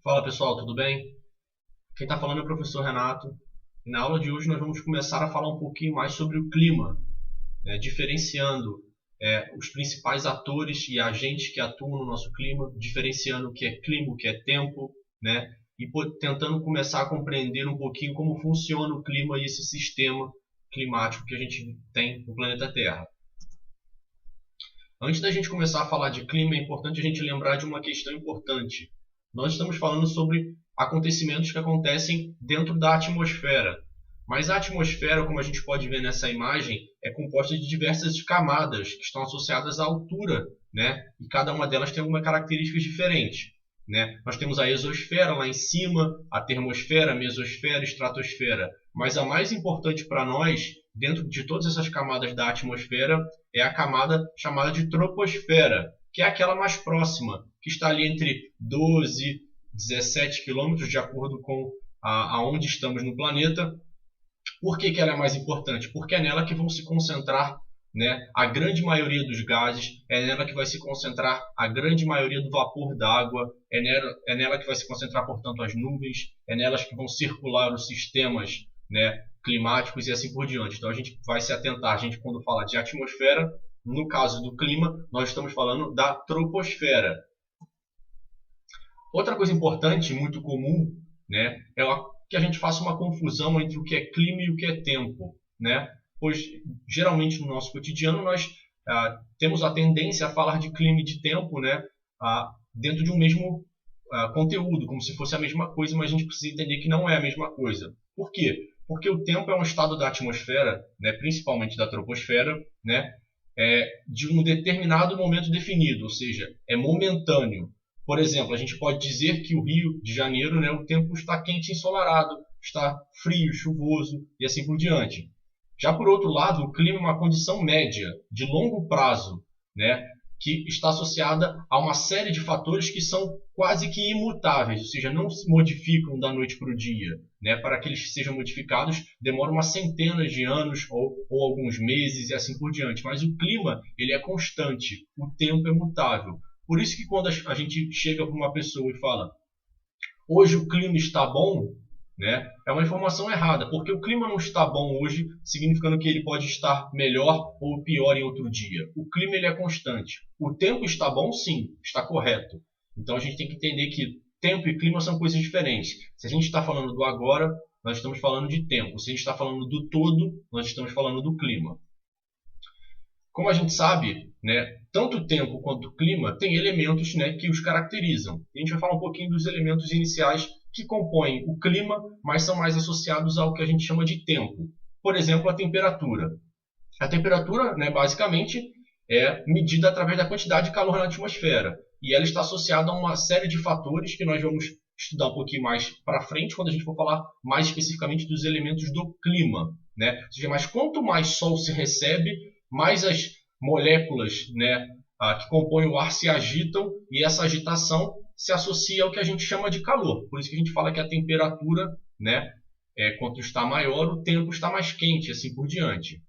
Fala pessoal, tudo bem? Quem está falando é o professor Renato. E na aula de hoje nós vamos começar a falar um pouquinho mais sobre o clima, né, diferenciando os principais atores e agentes que atuam no nosso clima, diferenciando o que é clima, o que é tempo, né, e tentando começar a compreender um pouquinho como funciona o clima e esse sistema climático que a gente tem no planeta Terra. Antes da gente começar a falar de clima, é importante a gente lembrar de uma questão importante. Nós estamos falando sobre acontecimentos que acontecem dentro da atmosfera. Mas a atmosfera, como a gente pode ver nessa imagem, é composta de diversas camadas que estão associadas à altura, né? E cada uma delas tem alguma característica diferente, né? Nós temos a exosfera lá em cima, a termosfera, a mesosfera, a estratosfera. Mas a mais importante para nós, dentro de todas essas camadas da atmosfera, é a camada chamada de troposfera, que é aquela mais próxima, que está ali entre 12 e 17 quilômetros, de acordo com aonde estamos no planeta. Por que ela é mais importante? Porque é nela que vão se concentrar, né, a grande maioria dos gases, é nela que vai se concentrar a grande maioria do vapor d'água, é nela que vai se concentrar, portanto, as nuvens, é nelas que vão circular os sistemas, né, climáticos e assim por diante. Então a gente vai se atentar, a gente quando fala de atmosfera, no caso do clima, nós estamos falando da troposfera. Outra coisa importante, muito comum, né, é que a gente faça uma confusão entre o que é clima e o que é tempo, né? Pois geralmente no nosso cotidiano nós temos a tendência a falar de clima e de tempo, né, dentro de um mesmo conteúdo, como se fosse a mesma coisa, mas a gente precisa entender que não é a mesma coisa. Por quê? Porque o tempo é um estado da atmosfera, né, principalmente da troposfera, né, de um determinado momento definido, ou seja, é momentâneo. Por exemplo, a gente pode dizer que o Rio de Janeiro, né, o tempo está quente e ensolarado, está frio, chuvoso e assim por diante. Já por outro lado, o clima é uma condição média, de longo prazo, né, que está associada a uma série de fatores que são quase que imutáveis, ou seja, não se modificam da noite para o dia. Né? Para que eles sejam modificados, demora umas centenas de anos ou alguns meses e assim por diante. Mas o clima ele é constante, o tempo é mutável. Por isso que quando a gente chega para uma pessoa e fala hoje o clima está bom, né, é uma informação errada, porque o clima não está bom hoje, significando que ele pode estar melhor ou pior em outro dia. O clima ele é constante. O tempo está bom? Sim, está correto. Então a gente tem que entender que tempo e clima são coisas diferentes. Se a gente está falando do agora, nós estamos falando de tempo. Se a gente está falando do todo, nós estamos falando do clima. Como a gente sabe, né, tanto o tempo quanto o clima têm elementos, né, que os caracterizam. A gente vai falar um pouquinho dos elementos iniciais que compõem o clima, mas são mais associados ao que a gente chama de tempo. Por exemplo, a temperatura. A temperatura, né, basicamente, é medida através da quantidade de calor na atmosfera. E ela está associada a uma série de fatores que nós vamos estudar um pouquinho mais para frente, quando a gente for falar mais especificamente dos elementos do clima. Né? Ou seja, mas quanto mais sol se recebe, mais as moléculas, né, que compõem o ar se agitam e essa agitação se associa ao que a gente chama de calor. Por isso que a gente fala que a temperatura, né, quanto está maior, o tempo está mais quente, assim por diante.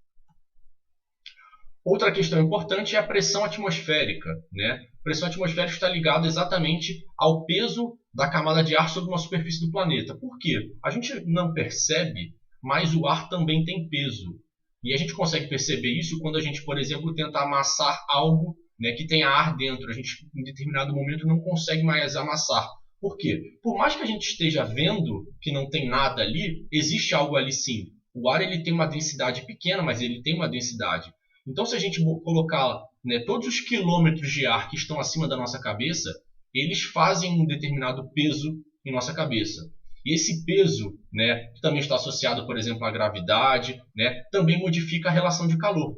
Outra questão importante é a pressão atmosférica. Né? A pressão atmosférica está ligada exatamente ao peso da camada de ar sobre uma superfície do planeta. Por quê? A gente não percebe, mas o ar também tem peso. E a gente consegue perceber isso quando a gente, por exemplo, tenta amassar algo, né, que tenha ar dentro. A gente, em determinado momento, não consegue mais amassar. Por quê? Por mais que a gente esteja vendo que não tem nada ali, existe algo ali sim. O ar ele tem uma densidade pequena, mas ele tem uma densidade. Então, se a gente colocar, né, todos os quilômetros de ar que estão acima da nossa cabeça, eles fazem um determinado peso em nossa cabeça. E esse peso, né, que também está associado, por exemplo, à gravidade, né, também modifica a relação de calor.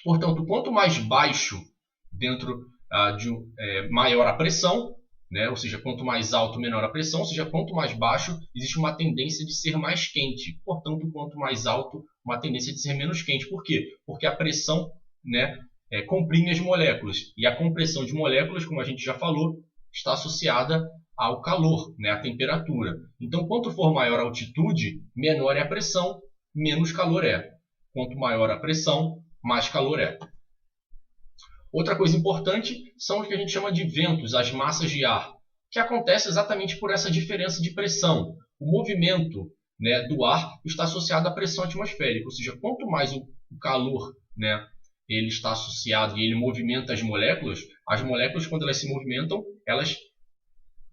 Portanto, quanto mais baixo dentro maior a pressão, né, ou seja, quanto mais alto, menor a pressão, ou seja, quanto mais baixo, existe uma tendência de ser mais quente. Portanto, quanto mais alto, uma tendência de ser menos quente. Por quê? Porque a pressão, né, comprime as moléculas. E a compressão de moléculas, como a gente já falou, está associada ao calor, né, à temperatura. Então, quanto for maior a altitude, menor é a pressão, menos calor é. Quanto maior a pressão, mais calor é. Outra coisa importante são o que a gente chama de ventos, as massas de ar. que acontece exatamente por essa diferença de pressão. O movimento, né, do ar está associado à pressão atmosférica, ou seja, quanto mais o calor, né, ele está associado e ele movimenta as moléculas quando elas se movimentam, elas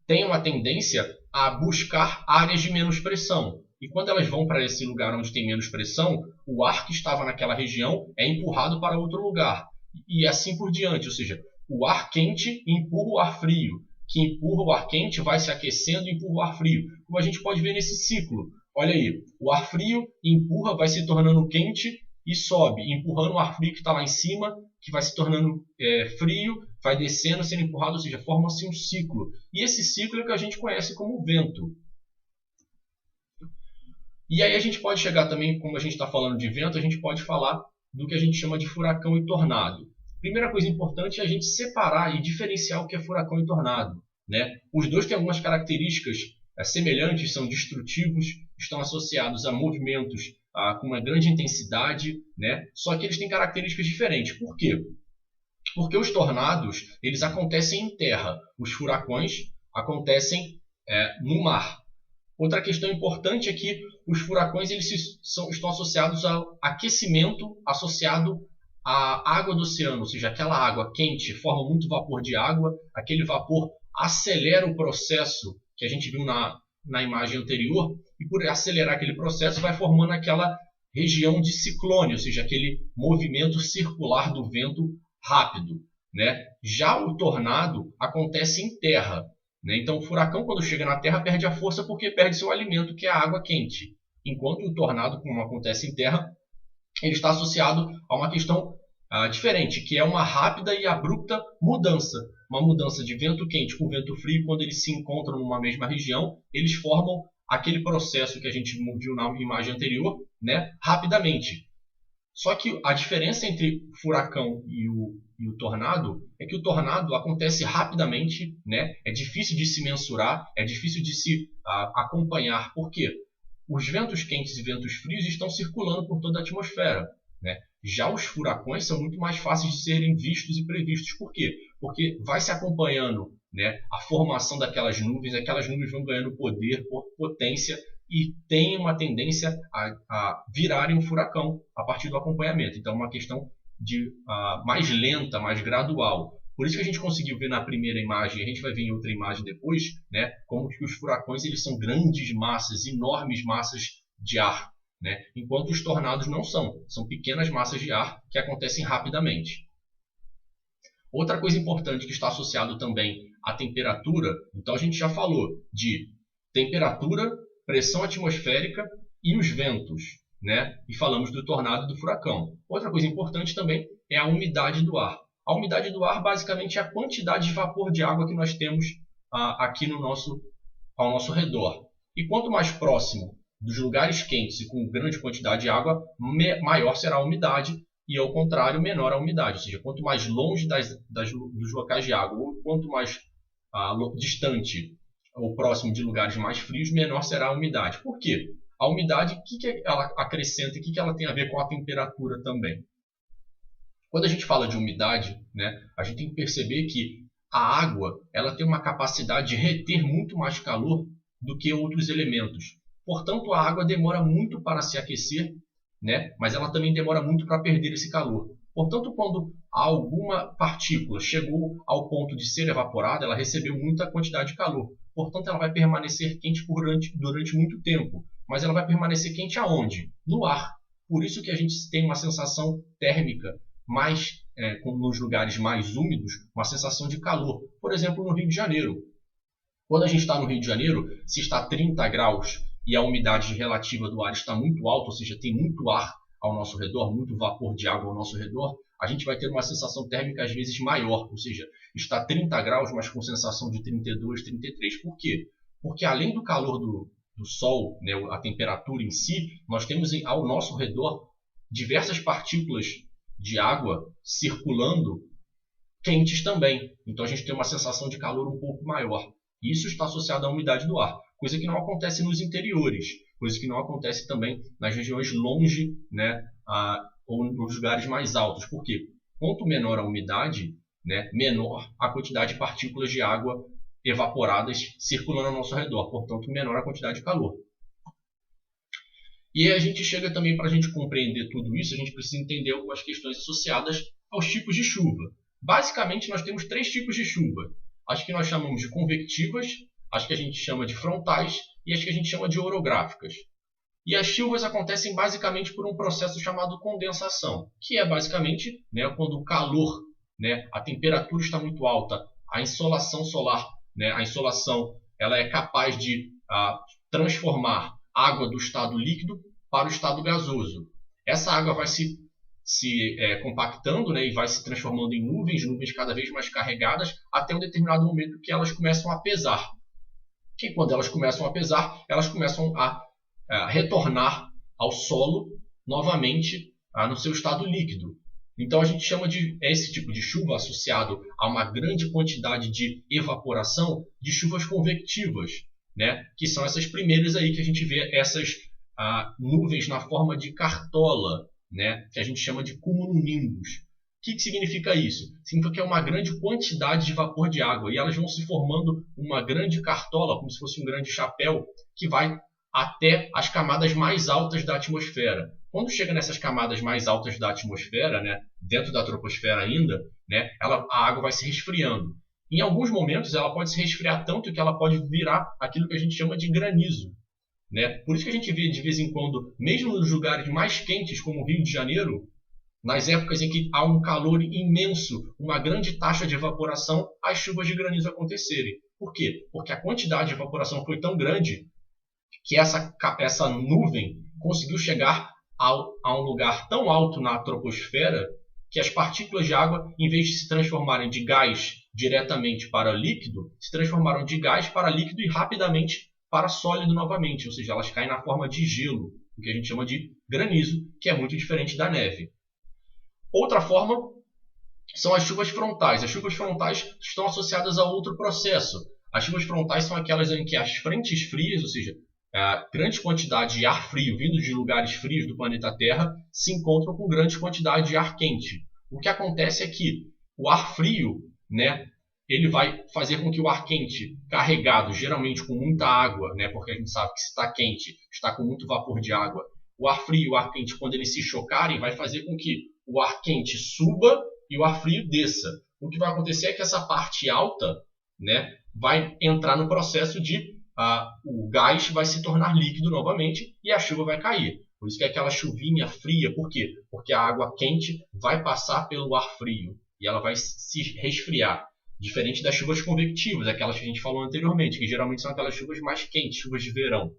têm uma tendência a buscar áreas de menos pressão. E quando elas vão para esse lugar onde tem menos pressão, o ar que estava naquela região é empurrado para outro lugar. E assim por diante, ou seja, o ar quente empurra o ar frio, que empurra o ar quente, vai se aquecendo e empurra o ar frio. Como a gente pode ver nesse ciclo. Olha aí, o ar frio empurra, vai se tornando quente e sobe, empurrando o ar frio que está lá em cima, que vai se tornando frio, vai descendo, sendo empurrado, ou seja, forma-se um ciclo. E esse ciclo é o que a gente conhece como vento. E aí a gente pode chegar também, como a gente está falando de vento, a gente pode falar do que a gente chama de furacão e tornado. Primeira coisa importante é a gente separar e diferenciar o que é furacão e tornado, né? Os dois têm algumas características semelhantes, são destrutivos, estão associados a movimentos com uma grande intensidade, né? Só que eles têm características diferentes. Por quê? Porque os tornados eles acontecem em terra, os furacões acontecem no mar. Outra questão importante é que os furacões eles estão associados ao aquecimento associado à água do oceano, ou seja, aquela água quente forma muito vapor de água, aquele vapor acelera o processo que a gente viu na imagem anterior, e por acelerar aquele processo vai formando aquela região de ciclone, ou seja, aquele movimento circular do vento rápido, né? Já o tornado acontece em terra. Então, o furacão, quando chega na Terra, perde a força porque perde seu alimento, que é a água quente. Enquanto o tornado, como acontece em terra, ele está associado a uma questão diferente, que é uma rápida e abrupta mudança. Uma mudança de vento quente com vento frio, quando eles se encontram numa mesma região, eles formam aquele processo que a gente viu na imagem anterior, né, rapidamente. Só que a diferença entre o furacão e o tornado é que o tornado acontece rapidamente, né? É difícil de se mensurar, é difícil de se acompanhar. Por quê? Os ventos quentes e ventos frios estão circulando por toda a atmosfera, né? Já os furacões são muito mais fáceis de serem vistos e previstos. Por quê? Porque vai se acompanhando, né, a formação daquelas nuvens vão ganhando poder, potência, e tem uma tendência a virarem um furacão a partir do acompanhamento. Então, é uma questão mais lenta, mais gradual. Por isso que a gente conseguiu ver na primeira imagem, a gente vai ver em outra imagem depois, né, como que os furacões eles são grandes massas, enormes massas de ar, né, enquanto os tornados não são pequenas massas de ar que acontecem rapidamente. Outra coisa importante que está associado também à temperatura, então a gente já falou de temperatura, pressão atmosférica e os ventos, né? E falamos do tornado e do furacão. Outra coisa importante também é a umidade do ar. A umidade do ar basicamente é a quantidade de vapor de água que nós temos aqui ao nosso redor. E quanto mais próximo dos lugares quentes e com grande quantidade de água, maior será a umidade, e ao contrário, menor a umidade. Ou seja, quanto mais longe dos locais de água, ou quanto mais distante ou próximo de lugares mais frios, menor será a umidade. Por quê? A umidade, o que ela acrescenta e o que ela tem a ver com a temperatura também? Quando a gente fala de umidade, né, a gente tem que perceber que a água ela tem uma capacidade de reter muito mais calor do que outros elementos. Portanto, a água demora muito para se aquecer, né, mas ela também demora muito para perder esse calor. Portanto, quando alguma partícula chegou ao ponto de ser evaporada, ela recebeu muita quantidade de calor. Portanto, ela vai permanecer quente durante muito tempo. Mas ela vai permanecer quente aonde? No ar. Por isso que a gente tem uma sensação térmica mais, nos lugares mais úmidos, uma sensação de calor. Por exemplo, no Rio de Janeiro. Quando a gente está no Rio de Janeiro, se está 30 graus e a umidade relativa do ar está muito alta, ou seja, tem muito ar ao nosso redor, muito vapor de água ao nosso redor, a gente vai ter uma sensação térmica às vezes maior, ou seja, está 30 graus, mas com sensação de 32, 33. Por quê? Porque além do calor do Sol, né, a temperatura em si, nós temos ao nosso redor diversas partículas de água circulando quentes também. Então a gente tem uma sensação de calor um pouco maior. Isso está associado à umidade do ar, coisa que não acontece nos interiores, coisa que não acontece também nas regiões longe, né, ou nos lugares mais altos. Por quê? Quanto menor a umidade, né, menor a quantidade de partículas de água evaporadas circulando ao nosso redor, portanto menor a quantidade de calor. E a gente chega também, para a gente compreender tudo isso, a gente precisa entender algumas questões associadas aos tipos de chuva. Basicamente, nós temos 3 tipos de chuva. As que nós chamamos de convectivas, as que a gente chama de frontais e as que a gente chama de orográficas. E as chuvas acontecem basicamente por um processo chamado condensação, que é basicamente, né, quando o calor, né, a temperatura está muito alta, a insolação solar, né, a insolação ela é capaz de transformar água do estado líquido para o estado gasoso. Essa água vai se compactando, né, e vai se transformando em nuvens cada vez mais carregadas, até um determinado momento que elas começam a pesar. E quando elas começam a pesar, elas começam a retornar ao solo novamente no seu estado líquido. Então a gente chama de esse tipo de chuva associado a uma grande quantidade de evaporação de chuvas convectivas, né? Que são essas primeiras aí que a gente vê, essas nuvens na forma de cartola, né? Que a gente chama de cumulonimbus. O que significa isso? Significa que é uma grande quantidade de vapor de água e elas vão se formando uma grande cartola, como se fosse um grande chapéu, que vai até as camadas mais altas da atmosfera. Quando chega nessas camadas mais altas da atmosfera, né, dentro da troposfera ainda, né, a água vai se resfriando. Em alguns momentos ela pode se resfriar tanto que ela pode virar aquilo que a gente chama de granizo, né? Por isso que a gente vê de vez em quando, mesmo nos lugares mais quentes como o Rio de Janeiro, nas épocas em que há um calor imenso, uma grande taxa de evaporação, as chuvas de granizo acontecerem. Por quê? Porque a quantidade de evaporação foi tão grande que essa nuvem conseguiu chegar a um lugar tão alto na troposfera que as partículas de água, em vez de se transformarem de gás diretamente para líquido, se transformaram de gás para líquido e rapidamente para sólido novamente, ou seja, elas caem na forma de gelo, o que a gente chama de granizo, que é muito diferente da neve. Outra forma são as chuvas frontais. As chuvas frontais estão associadas a outro processo. As chuvas frontais são aquelas em que as frentes frias, ou seja, a grande quantidade de ar frio vindo de lugares frios do planeta Terra, se encontram com grande quantidade de ar quente. O que acontece é que o ar frio, né, ele vai fazer com que o ar quente, carregado geralmente com muita água, né, porque a gente sabe que se está quente, está com muito vapor de água, o ar frio e o ar quente, quando eles se chocarem, vai fazer com que o ar quente suba e o ar frio desça. O que vai acontecer é que essa parte alta, né, vai entrar no processo de o gás vai se tornar líquido novamente e a chuva vai cair. Por isso que é aquela chuvinha fria. Por quê? Porque a água quente vai passar pelo ar frio e ela vai se resfriar. Diferente das chuvas convectivas, aquelas que a gente falou anteriormente, que geralmente são aquelas chuvas mais quentes, chuvas de verão.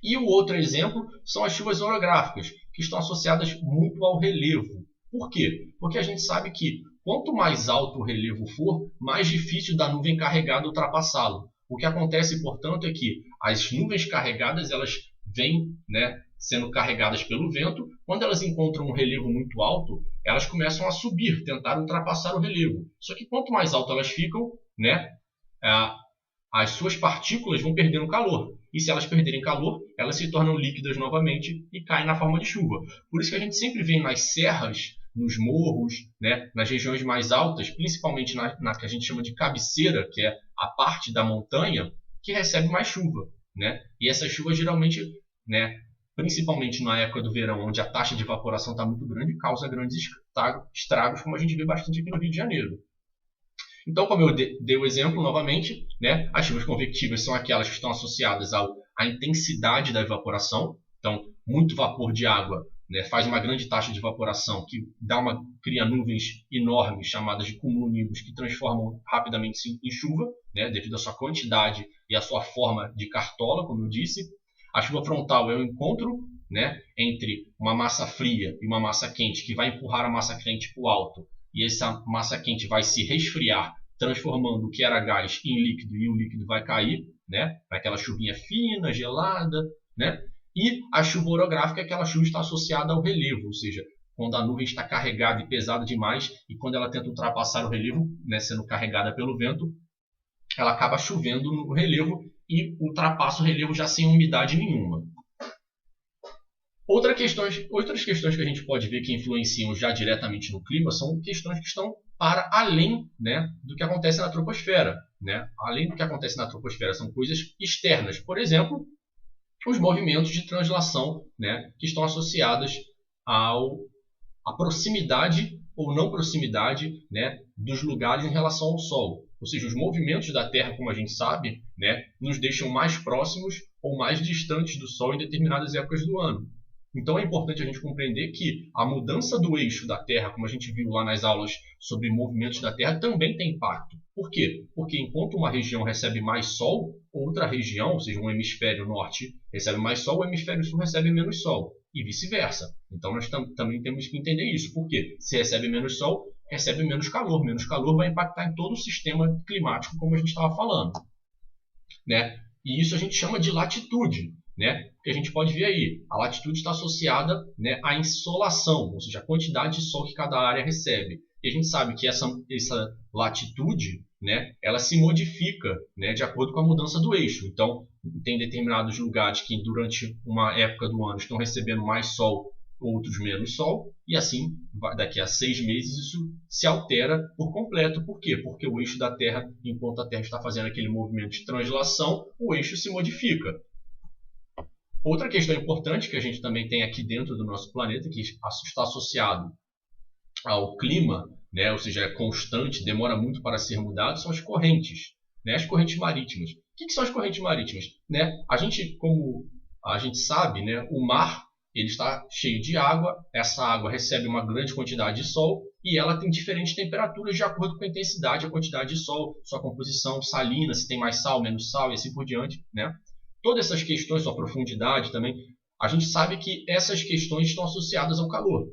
E o outro exemplo são as chuvas orográficas, que estão associadas muito ao relevo. Por quê? Porque a gente sabe que quanto mais alto o relevo for, mais difícil da nuvem carregada ultrapassá-lo. O que acontece, portanto, é que as nuvens carregadas elas vêm, né, sendo carregadas pelo vento. Quando elas encontram um relevo muito alto, elas começam a subir, tentar ultrapassar o relevo. Só que quanto mais alto elas ficam, né, as suas partículas vão perdendo calor. E se elas perderem calor, elas se tornam líquidas novamente e caem na forma de chuva. Por isso que a gente sempre vê nas serras, nos morros, né, nas regiões mais altas, principalmente na que a gente chama de cabeceira, que é a parte da montanha, que recebe mais chuva, né? E essa chuva geralmente, né, principalmente na época do verão, onde a taxa de evaporação está muito grande, causa grandes estragos, como a gente vê bastante aqui no Rio de Janeiro. Então, como eu dei o exemplo novamente, né, as chuvas convectivas são aquelas que estão associadas à intensidade da evaporação. Então, muito vapor de água, né, faz uma grande taxa de evaporação que cria nuvens enormes chamadas de cumulonimbus que transformam rapidamente em chuva, né, devido à sua quantidade e à sua forma de cartola, como eu disse. A chuva frontal é o encontro, né, entre uma massa fria e uma massa quente que vai empurrar a massa quente para o alto e essa massa quente vai se resfriar, transformando o que era gás em líquido e o líquido vai cair, né, para aquela chuvinha fina, gelada, né? E a chuva orográfica é aquela chuva que está associada ao relevo, ou seja, quando a nuvem está carregada e pesada demais e quando ela tenta ultrapassar o relevo, né, sendo carregada pelo vento, ela acaba chovendo no relevo e ultrapassa o relevo já sem umidade nenhuma. Outras questões que a gente pode ver que influenciam já diretamente no clima são questões que estão para além, né, do que acontece na troposfera. né? Além do que acontece na troposfera, são coisas externas. Por exemplo, os movimentos de translação, né, que estão associados à proximidade ou não proximidade, né, dos lugares em relação ao Sol. Ou seja, os movimentos da Terra, como a gente sabe, né, nos deixam mais próximos ou mais distantes do Sol em determinadas épocas do ano. Então é importante a gente compreender que a mudança do eixo da Terra, como a gente viu lá nas aulas sobre movimentos da Terra, também tem impacto. Por quê? Porque enquanto uma região recebe mais Sol, outra região, ou seja, um hemisfério norte recebe mais Sol, o hemisfério sul recebe menos Sol. E vice-versa. Então nós também temos que entender isso. Por quê? Se recebe menos Sol, recebe menos calor. Menos calor vai impactar em todo o sistema climático, como a gente estava falando, né? E isso a gente chama de latitude, né? Porque a gente pode ver aí, a latitude está associada, né, à insolação, ou seja, a quantidade de sol que cada área recebe. E a gente sabe que essa latitude, né, ela se modifica, né, de acordo com a mudança do eixo. Então, tem determinados lugares que durante uma época do ano estão recebendo mais sol, outros menos sol, e assim, daqui a 6 meses, isso se altera por completo. Por quê? Porque o eixo da Terra, enquanto a Terra está fazendo aquele movimento de translação, o eixo se modifica. Outra questão importante que a gente também tem aqui dentro do nosso planeta, que está associado ao clima, né, ou seja, é constante, demora muito para ser mudado, são as correntes, né, as correntes marítimas. O que são as correntes marítimas? Né? A gente, como a gente sabe, né, o mar ele está cheio de água, essa água recebe uma grande quantidade de sol e ela tem diferentes temperaturas de acordo com a intensidade, a quantidade de sol, sua composição salina, se tem mais sal, menos sal e assim por diante, né? Todas essas questões, sua profundidade também, a gente sabe que essas questões estão associadas ao calor.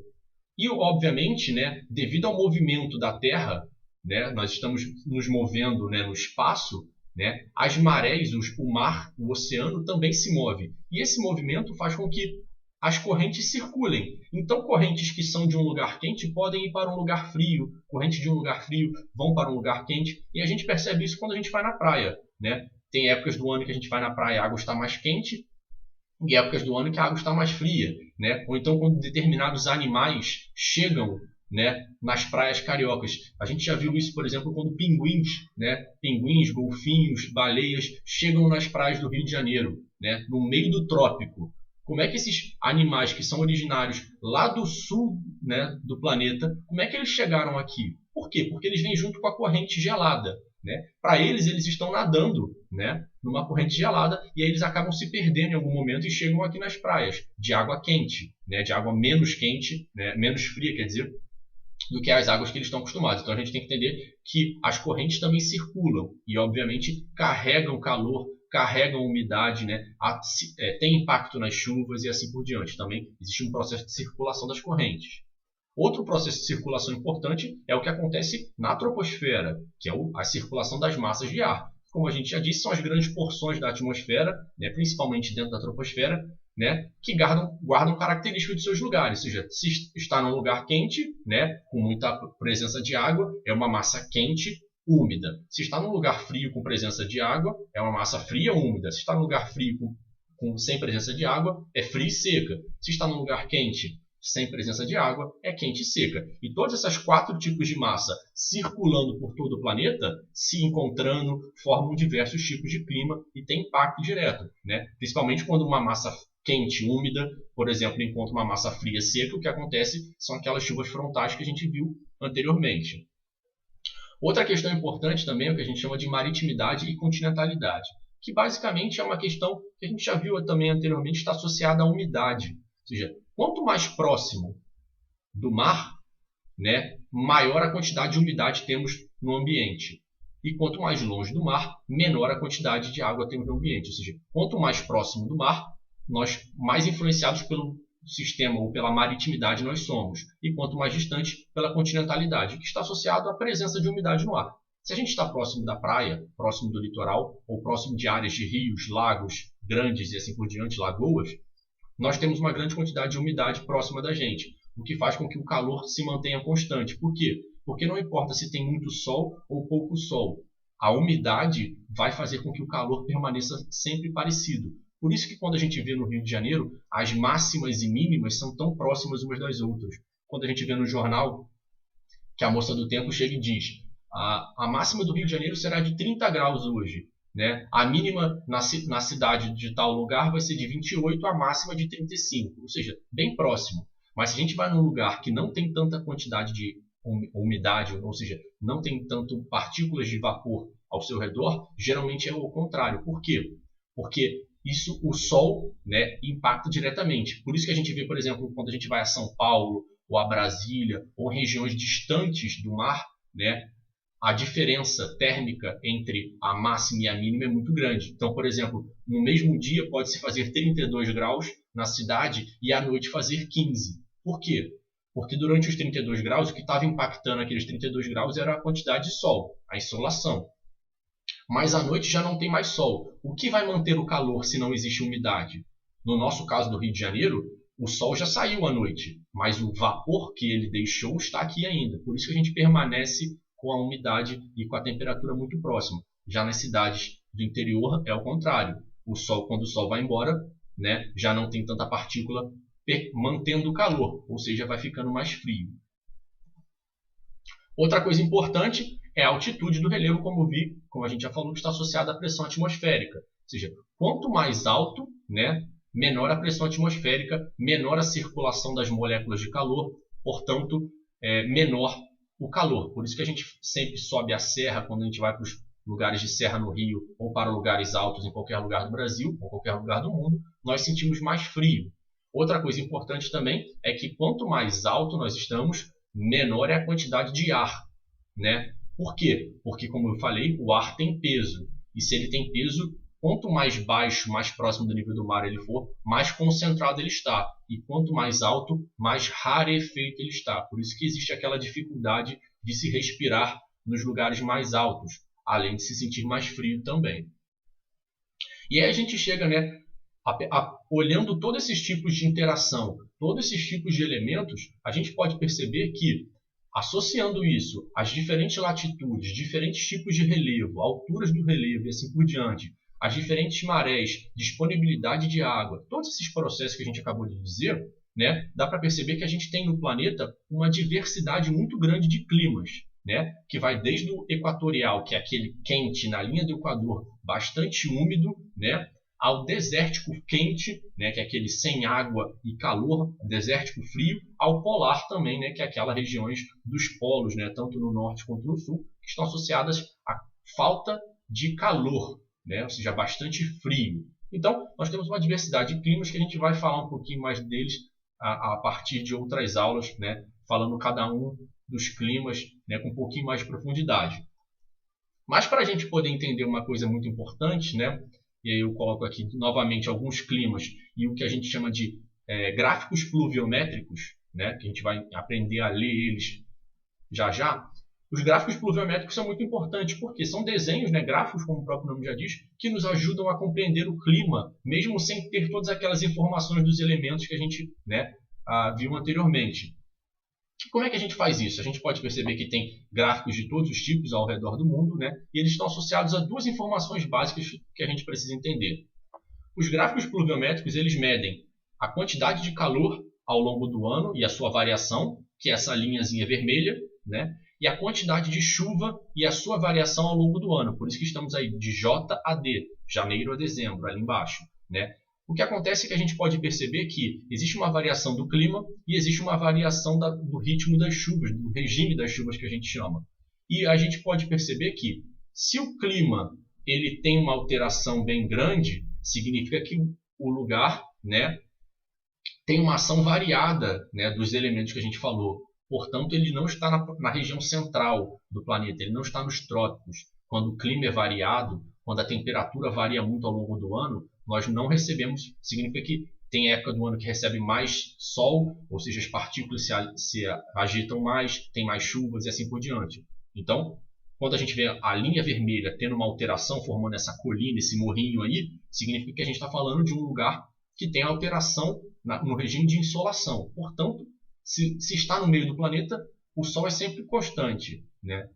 E, obviamente, né, devido ao movimento da Terra, né, nós estamos nos movendo, né, no espaço, né, as marés, o mar, o oceano também se move. E esse movimento faz com que as correntes circulem. Então, correntes que são de um lugar quente podem ir para um lugar frio, correntes de um lugar frio vão para um lugar quente, e a gente percebe isso quando a gente vai na praia, né? Tem épocas do ano que a gente vai na praia e a água está mais quente, e épocas do ano que a água está mais fria, né? Ou então quando determinados animais chegam, né, nas praias cariocas. A gente já viu isso, por exemplo, quando pinguins, né, pinguins, golfinhos, baleias chegam nas praias do Rio de Janeiro, né, no meio do trópico. Como é que esses animais que são originários lá do sul, né, do planeta, como é que eles chegaram aqui? Por quê? Porque eles vêm junto com a corrente gelada. Né? Para eles estão nadando, né, numa corrente gelada e aí eles acabam se perdendo em algum momento e chegam aqui nas praias de água quente, né, de água menos quente, né, menos fria, quer dizer, do que as águas que eles estão acostumados. Então a gente tem que entender que as correntes também circulam e, obviamente, carregam calor, carregam umidade, né, tem impacto nas chuvas e assim por diante. Também existe um processo de circulação das correntes. Outro processo de circulação importante é o que acontece na troposfera, que é a circulação das massas de ar. Como a gente já disse, são as grandes porções da atmosfera, né, principalmente dentro da troposfera, né, que guardam características de seus lugares. Ou seja, se está num lugar quente, né, com muita presença de água, é uma massa quente, úmida. Se está num lugar frio com presença de água, é uma massa fria, úmida. Se está num lugar frio sem presença de água, é fria e seca. Se está num lugar quente, sem presença de água, é quente e seca. E todos esses 4 tipos de massa circulando por todo o planeta, se encontrando, formam diversos tipos de clima e tem impacto direto, né? Principalmente quando uma massa quente, úmida, por exemplo, encontra uma massa fria, seca, o que acontece são aquelas chuvas frontais que a gente viu anteriormente. Outra questão importante também é o que a gente chama de maritimidade e continentalidade, que basicamente é uma questão que a gente já viu também anteriormente, está associada à umidade. Ou seja, quanto mais próximo do mar, né, maior a quantidade de umidade temos no ambiente. E quanto mais longe do mar, menor a quantidade de água temos no ambiente. Ou seja, quanto mais próximo do mar, nós mais influenciados pelo sistema ou pela maritimidade nós somos. E quanto mais distante, pela continentalidade, que está associado à presença de umidade no ar. Se a gente está próximo da praia, próximo do litoral, ou próximo de áreas de rios, lagos grandes e assim por diante, lagoas, nós temos uma grande quantidade de umidade próxima da gente, o que faz com que o calor se mantenha constante. Por quê? Porque não importa se tem muito sol ou pouco sol, a umidade vai fazer com que o calor permaneça sempre parecido. Por isso que quando a gente vê no Rio de Janeiro, as máximas e mínimas são tão próximas umas das outras. Quando a gente vê no jornal que a moça do tempo chega e diz: A máxima do Rio de Janeiro será de 30 graus hoje, né? A mínima na cidade de tal lugar vai ser de 28, a máxima de 35, ou seja, bem próximo. Mas se a gente vai num lugar que não tem tanta quantidade de umidade, ou seja, não tem tanto partículas de vapor ao seu redor, geralmente é o contrário. Por quê? Porque isso, o sol, né, impacta diretamente. Por isso que a gente vê, por exemplo, quando a gente vai a São Paulo, ou a Brasília, ou em regiões distantes do mar, né, a diferença térmica entre a máxima e a mínima é muito grande. Então, por exemplo, no mesmo dia pode-se fazer 32 graus na cidade e à noite fazer 15. Por quê? Porque durante os 32 graus, o que estava impactando aqueles 32 graus era a quantidade de sol, a insolação. Mas à noite já não tem mais sol. O que vai manter o calor se não existe umidade? No nosso caso do Rio de Janeiro, o sol já saiu à noite, mas o vapor que ele deixou está aqui ainda. Por isso que a gente permanece com a umidade e com a temperatura muito próxima. Já nas cidades do interior é o contrário. O sol, quando o sol vai embora, né, já não tem tanta partícula mantendo o calor, ou seja, vai ficando mais frio. Outra coisa importante é a altitude do relevo, como a gente já falou, que está associada à pressão atmosférica. Ou seja, quanto mais alto, né, menor a pressão atmosférica, menor a circulação das moléculas de calor, portanto, menor o calor. Por isso que a gente sempre sobe a serra quando a gente vai para os lugares de serra no Rio ou para lugares altos em qualquer lugar do Brasil ou qualquer lugar do mundo, nós sentimos mais frio. Outra coisa importante também é que quanto mais alto nós estamos, menor é a quantidade de ar, né? Por quê? Porque, como eu falei, o ar tem peso. E se ele tem peso, quanto mais baixo, mais próximo do nível do mar ele for, mais concentrado ele está. E quanto mais alto, mais rarefeito ele está. Por isso que existe aquela dificuldade de se respirar nos lugares mais altos, além de se sentir mais frio também. E aí a gente chega, né, olhando todos esses tipos de interação, todos esses tipos de elementos, a gente pode perceber que, associando isso às diferentes latitudes, diferentes tipos de relevo, alturas do relevo e assim por diante, as diferentes marés, disponibilidade de água, todos esses processos que a gente acabou de dizer, né, dá para perceber que a gente tem no planeta uma diversidade muito grande de climas, né, que vai desde o equatorial, que é aquele quente na linha do Equador, bastante úmido, né, ao desértico quente, né, que é aquele sem água e calor, desértico frio, ao polar também, né, que é aquelas regiões dos polos, né, tanto no norte quanto no sul, que estão associadas à falta de calor, né, ou seja, bastante frio. Então, nós temos uma diversidade de climas que a gente vai falar um pouquinho mais deles a partir de outras aulas, né, falando cada um dos climas, né, com um pouquinho mais de profundidade. Mas para a gente poder entender uma coisa muito importante, né, e aí eu coloco aqui novamente alguns climas e o que a gente chama de gráficos pluviométricos, né, que a gente vai aprender a ler eles já já. Os gráficos pluviométricos são muito importantes porque são desenhos, né, gráficos, como o próprio nome já diz, que nos ajudam a compreender o clima, mesmo sem ter todas aquelas informações dos elementos que a gente, né, viu anteriormente. Como é que a gente faz isso? A gente pode perceber que tem gráficos de todos os tipos ao redor do mundo, né? E eles estão associados a duas informações básicas que a gente precisa entender. Os gráficos pluviométricos eles medem a quantidade de calor ao longo do ano e a sua variação, que é essa linhazinha vermelha, né? E a quantidade de chuva e a sua variação ao longo do ano. Por isso que estamos aí de J a D, janeiro a dezembro, ali embaixo, né? O que acontece é que a gente pode perceber que existe uma variação do clima e existe uma variação do ritmo das chuvas, do regime das chuvas que a gente chama. E a gente pode perceber que se o clima ele tem uma alteração bem grande, significa que o lugar, né, tem uma ação variada, né, dos elementos que a gente falou. Portanto, ele não está na região central do planeta, ele não está nos trópicos. Quando o clima é variado, quando a temperatura varia muito ao longo do ano, nós não recebemos, significa que tem época do ano que recebe mais sol, ou seja, as partículas se agitam mais, tem mais chuvas e assim por diante. Então, quando a gente vê a linha vermelha tendo uma alteração, formando essa colina, esse morrinho aí, significa que a gente está falando de um lugar que tem alteração no regime de insolação. Portanto, se está no meio do planeta, o Sol é sempre constante, né?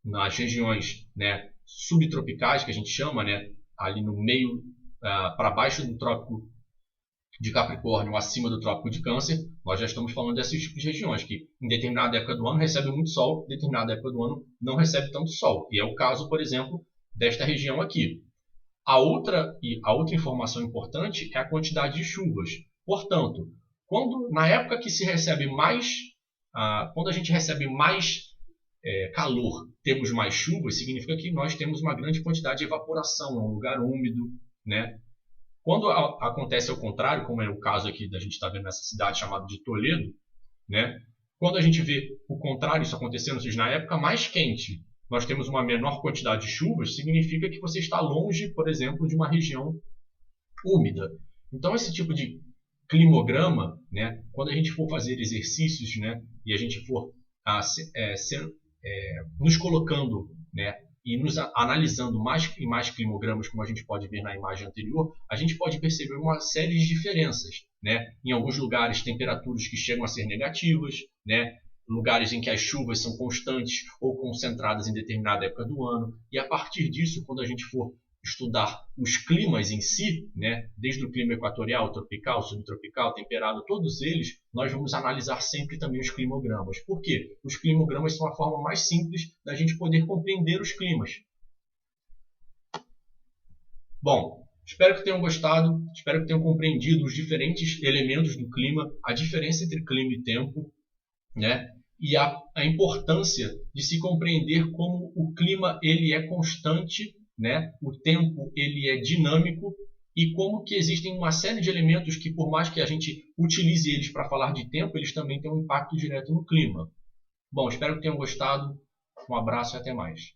Nas regiões, né, subtropicais, que a gente chama, né, ali no meio, para baixo do trópico de Capricórnio acima do Trópico de Câncer, nós já estamos falando desses tipos de regiões que em determinada época do ano recebe muito sol, em determinada época do ano não recebe tanto sol. E é o caso, por exemplo, desta região aqui. A outra informação importante é a quantidade de chuvas. Portanto, na época que se recebe mais, quando a gente recebe mais calor, temos mais chuvas, significa que nós temos uma grande quantidade de evaporação, é um lugar úmido, né? Quando acontece ao contrário, como é o caso aqui da gente estar vendo nessa cidade chamada de Toledo, né? Quando a gente vê o contrário isso acontecendo, ou seja, na época mais quente, nós temos uma menor quantidade de chuvas, significa que você está longe, por exemplo, de uma região úmida. Então, esse tipo de climograma, né, quando a gente for fazer exercícios, né, e a gente for nos colocando, né, e nos analisando mais e mais climogramas, como a gente pode ver na imagem anterior, a gente pode perceber uma série de diferenças, né? Em alguns lugares, temperaturas que chegam a ser negativas, né? Lugares em que as chuvas são constantes ou concentradas em determinada época do ano. E a partir disso, quando a gente for estudar os climas em si, né? Desde o clima equatorial, tropical, subtropical, temperado, todos eles, nós vamos analisar sempre também os climogramas. Por quê? Os climogramas são a forma mais simples da gente poder compreender os climas. Bom, espero que tenham gostado, espero que tenham compreendido os diferentes elementos do clima, a diferença entre clima e tempo, né? E a importância de se compreender como o clima ele é constante, né? O tempo ele é dinâmico e como que existem uma série de elementos que, por mais que a gente utilize eles para falar de tempo, eles também têm um impacto direto no clima. Bom, espero que tenham gostado. Um abraço e até mais.